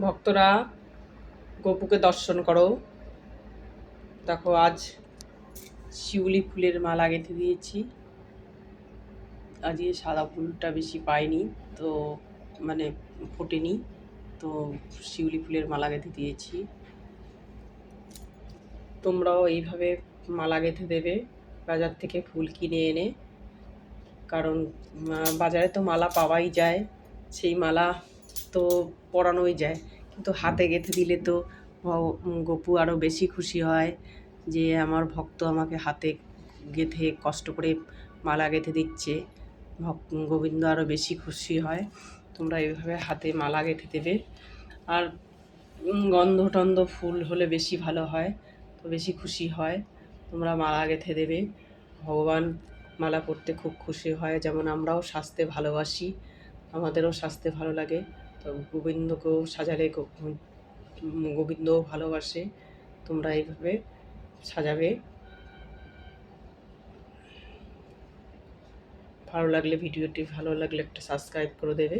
ভক্তরা গোপুকে দর্শন করো। দেখো আজ শিউলি ফুলের মালা গেঁথে দিয়েছি। আজকে সাদা ফুলটা বেশি পাইনি, তো মানে ফোটেনি, তো শিউলি ফুলের মালা গেঁথে দিয়েছি। তোমরাও এইভাবে মালা গেঁথে দেবে বাজার থেকে ফুল কিনে এনে, কারণ বাজারে তো মালা পাওয়াই যায়, সেই মালা তো পরানোই যায়, কিন্তু হাতে গেঁথে দিলে তো গোপু আরও বেশি খুশি হয় যে আমার ভক্ত আমাকে হাতে গেঁথে কষ্ট করে মালা গেঁথে দিচ্ছে। গোবিন্দ আরও বেশি খুশি হয়। তোমরা এইভাবে হাতে মালা গেঁথে দেবে। আর গন্ধ টন্ধ ফুল হলে বেশি ভালো হয়, তো বেশি খুশি হয়। তোমরা মালা গেঁথে দেবে। ভগবান মালা পরতে খুব খুশি হয়, যেমন আমরাও সাজতে ভালোবাসি, আমাদেরও সাজতে ভালো লাগে। তো গোবিন্দকেও সাজালে গোবিন্দও ভালোবাসে। তোমরা এইভাবে সাজাবে। ভালো লাগলে ভিডিওটি ভালো লাগলে একটা সাবস্ক্রাইব করে দেবে।